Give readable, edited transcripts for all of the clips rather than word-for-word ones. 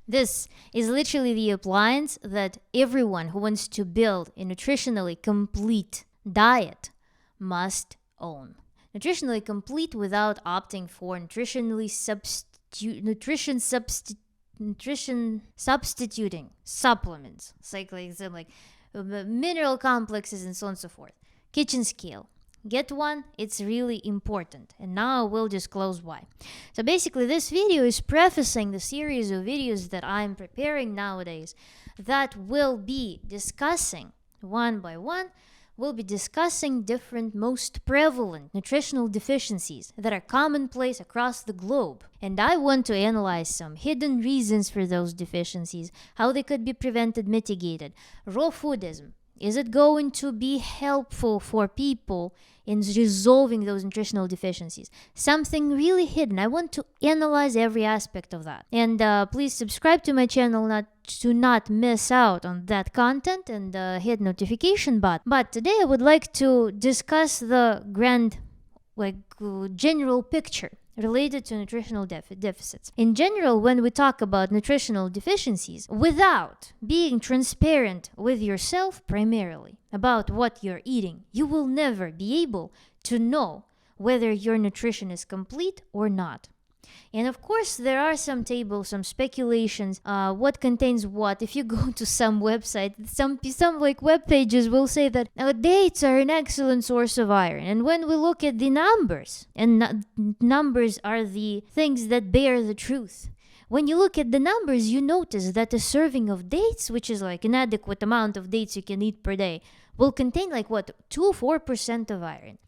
This is literally the appliance that everyone who wants to build a nutritionally complete diet must own. Nutritionally complete without opting for nutrition substituting supplements. It's like mineral complexes and so on and so forth. Kitchen scale. Get one, it's really important. And now we'll disclose why. So basically, this video is prefacing the series of videos that I'm preparing nowadays that will be discussing one by one. We'll be discussing different most prevalent nutritional deficiencies that are commonplace across the globe. And I want to analyze some hidden reasons for those deficiencies, how they could be prevented, mitigated. Raw foodism. Is it going to be helpful for people in resolving those nutritional deficiencies? Something really hidden. I want to analyze every aspect of that. And please subscribe to my channel to not miss out on that content, and hit notification button. But today I would like to discuss the grand, general picture related to nutritional deficits. In general, when we talk about nutritional deficiencies, without being transparent with yourself primarily about what you're eating, you will never be able to know whether your nutrition is complete or not. And of course, there are some tables, some speculations, what contains what. If you go to some website, some web pages will say that dates are an excellent source of iron. And when we look at the numbers, and numbers are the things that bear the truth. When you look at the numbers, you notice that a serving of dates, which is like an adequate amount of dates you can eat per day, will contain 2-4% of iron.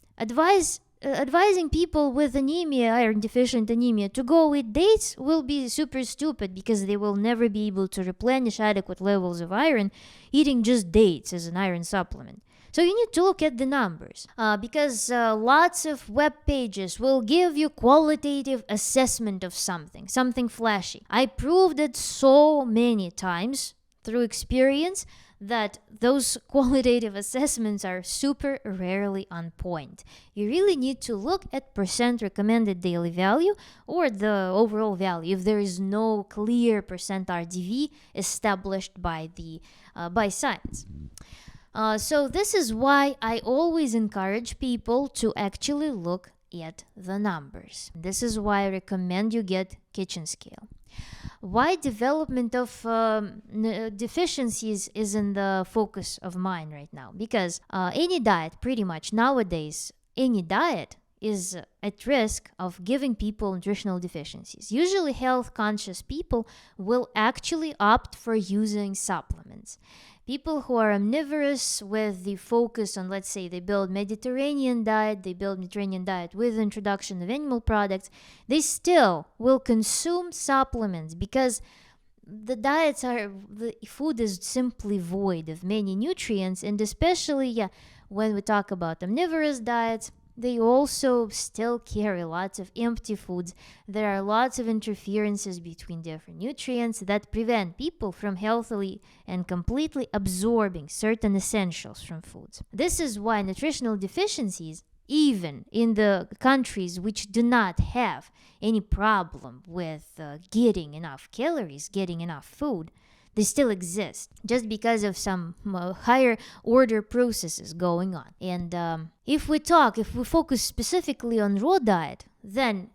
Advising people with anemia, iron deficient anemia, to go eat dates will be super stupid, because they will never be able to replenish adequate levels of iron eating just dates as an iron supplement. So you need to look at the numbers, because lots of web pages will give you qualitative assessment of something flashy. I proved it so many times through experience that those qualitative assessments are super rarely on point. You really need to look at percent recommended daily value or the overall value if there is no clear percent RDV established by science. So this is why I always encourage people to actually look at the numbers. This is why I recommend you get kitchen scale. Why development of deficiencies is in the focus of mind right now? Because any diet, pretty much nowadays, any diet is at risk of giving people nutritional deficiencies. Usually health-conscious people will actually opt for using supplements. People who are omnivorous with the focus on, let's say, they build Mediterranean diet with introduction of animal products, they still will consume supplements because the food is simply void of many nutrients, and especially when we talk about omnivorous diets, they also still carry lots of empty foods. There are lots of interferences between different nutrients that prevent people from healthily and completely absorbing certain essentials from foods. This is why nutritional deficiencies, even in the countries which do not have any problem with getting enough calories, getting enough food, they still exist just because of some higher order processes going on. And if we focus specifically on raw diet, then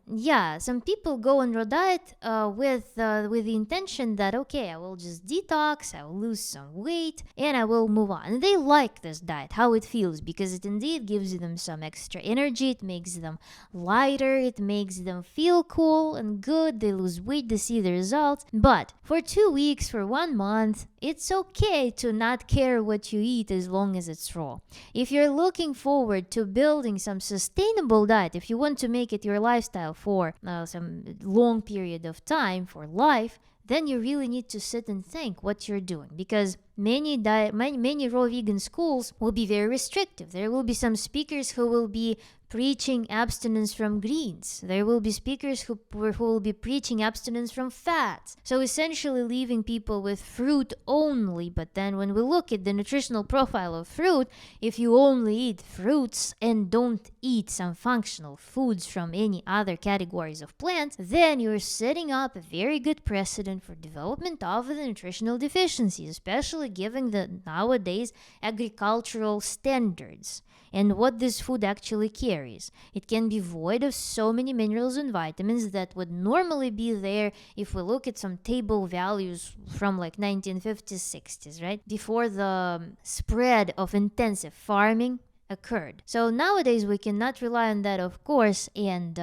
some people go on raw diet with the intention that, okay, I will just detox, I will lose some weight, and I will move on. And they like this diet, how it feels, because it indeed gives them some extra energy, it makes them lighter, it makes them feel cool and good, they lose weight, they see the results. But for 2 weeks, for 1 month, it's okay to not care what you eat as long as it's raw. If you're looking forward to building some sustainable diet, if you want to make it your lifestyle for some long period of time, for life, then you really need to sit and think what you're doing. Because many raw vegan schools will be very restrictive. There will be some speakers who will be preaching abstinence from greens. There will be speakers who will be preaching abstinence from fats. So essentially leaving people with fruit only. But then when we look at the nutritional profile of fruit, if you only eat fruits and don't eat some functional foods from any other categories of plants, then you're setting up a very good precedent for development of the nutritional deficiencies, especially given the nowadays agricultural standards and what this food actually carries. It can be void of so many minerals and vitamins that would normally be there if we look at some table values from like 1950s, 60s, right? Before the spread of intensive farming occurred. So nowadays we cannot rely on that, of course, and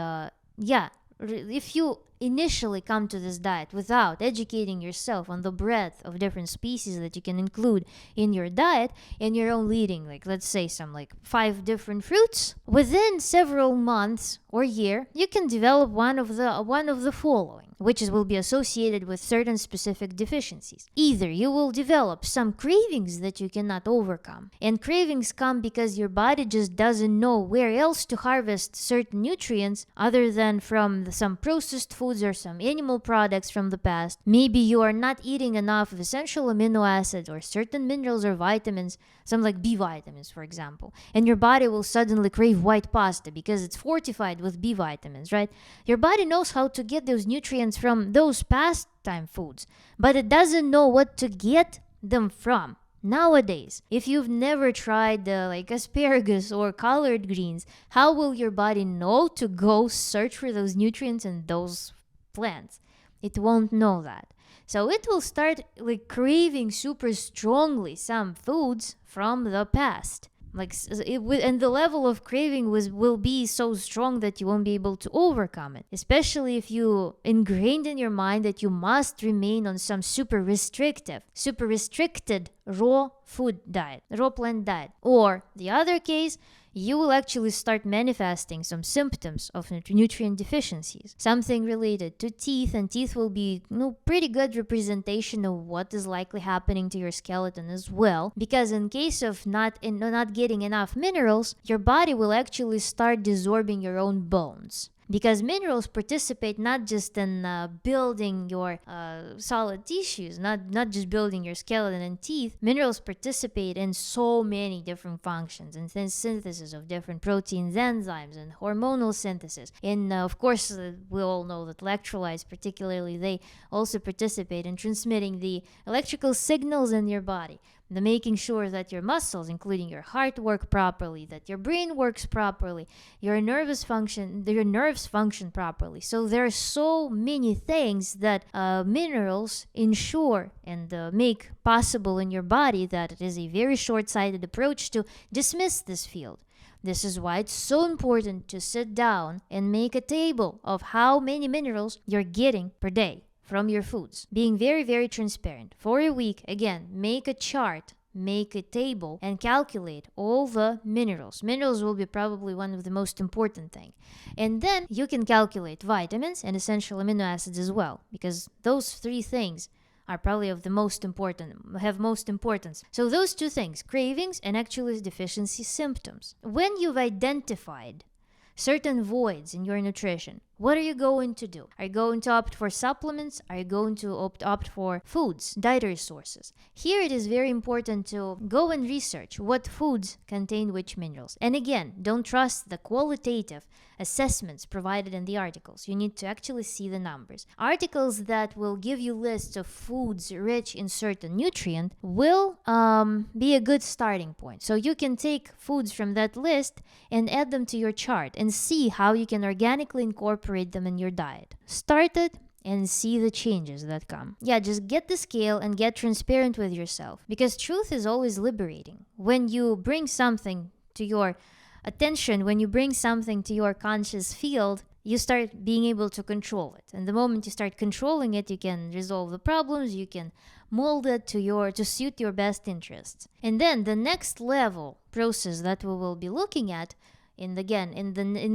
if you initially come to this diet without educating yourself on the breadth of different species that you can include in your diet, and you're only eating like, let's say, some like 5 different fruits, within several months or year you can develop one of the following, which will be associated with certain specific deficiencies. Either you will develop some cravings that you cannot overcome, and cravings come because your body just doesn't know where else to harvest certain nutrients other than from some processed foods or some animal products from the past. Maybe you are not eating enough of essential amino acids or certain minerals or vitamins, some like B vitamins, for example, and your body will suddenly crave white pasta because it's fortified with B vitamins, right? Your body knows how to get those nutrients from those past time foods, but it doesn't know what to get them from. Nowadays, if you've never tried like asparagus or collard greens, how will your body know to go search for those nutrients in those plants? It won't know that. So it will start like craving super strongly some foods from the past. And the level of craving will be so strong that you won't be able to overcome it, especially if you ingrained in your mind that you must remain on some super restricted raw food diet, raw plant diet. Or the other case, you will actually start manifesting some symptoms of nutrient deficiencies, something related to teeth, and teeth will be pretty good representation of what is likely happening to your skeleton as well, because in case of not getting enough minerals, your body will actually start desorbing your own bones. Because minerals participate not just in building your solid tissues, not just building your skeleton and teeth. Minerals participate in so many different functions, and synthesis of different proteins, enzymes, and hormonal synthesis. And of course, we all know that electrolytes, particularly, they also participate in transmitting the electrical signals in your body. The making sure that your muscles, including your heart, work properly, that your brain works properly, your nerves function properly. So there are so many things that minerals ensure and make possible in your body that it is a very short-sighted approach to dismiss this field. This is why it's so important to sit down and make a table of how many minerals you're getting per day from your foods. Being very, very transparent. For a week, again, make a chart, make a table, and calculate all the minerals. Minerals will be probably one of the most important thing. And then you can calculate vitamins and essential amino acids as well, because those 3 things are probably have most importance. So those 2 things, cravings and actually deficiency symptoms. When you've identified certain voids in your nutrition, what are you going to do? Are you going to opt for supplements? Are you going to opt for foods, dietary sources? Here it is very important to go and research what foods contain which minerals. And again, don't trust the qualitative assessments provided in the articles. You need to actually see the numbers. Articles that will give you lists of foods rich in certain nutrient will be a good starting point. So you can take foods from that list and add them to your chart and see how you can organically incorporate them in your diet. Start it and see the changes that come. Just get the scale and get transparent with yourself, because truth is always liberating. When you bring something to your attention, when you bring something to your conscious field, you start being able to control it. And the moment you start controlling it, you can resolve the problems, you can mold it to suit your best interests. And then the next level process that we will be looking at in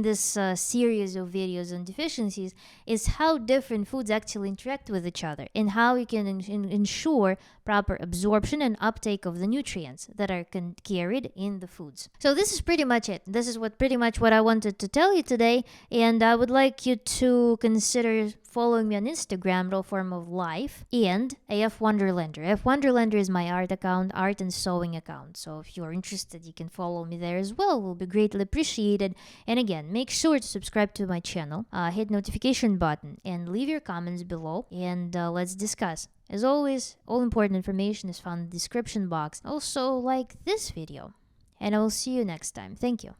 this series of videos on deficiencies, is how different foods actually interact with each other and how you can ensure proper absorption and uptake of the nutrients that are carried in the foods. So this is pretty much it. This is pretty much what I wanted to tell you today, and I would like you to consider following me on Instagram, Raw Form of Life, and AF Wonderlander. AF Wonderlander is my art account, art and sewing account. So if you're interested, you can follow me there as well. It will be greatly appreciated. And again, make sure to subscribe to my channel, hit notification button, and leave your comments below, and let's discuss. As always, all important information is found in the description box. Also, like this video. And I will see you next time. Thank you.